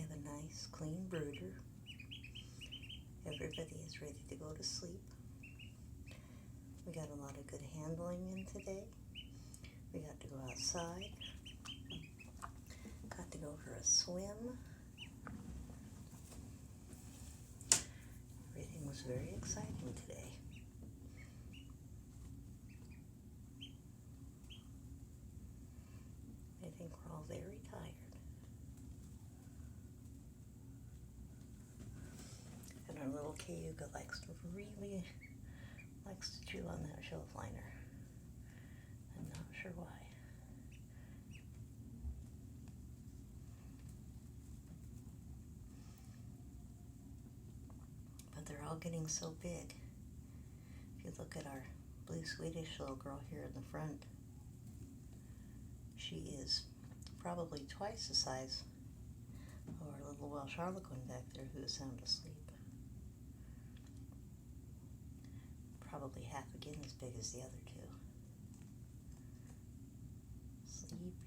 have a nice clean brooder. Everybody is ready to go to sleep. We got a lot of good handling in today. We got to go outside. Got to go for a swim. Everything was very exciting today. I think we're all very tired. And our little Cayuga likes to chew on that shelf liner. I'm not sure why. But they're all getting so big. If you look at our blue Swedish little girl here in the front, she is probably twice the size of our little Welsh Harlequin back there who is sound asleep. Probably half again as big as the other two. Sleepy.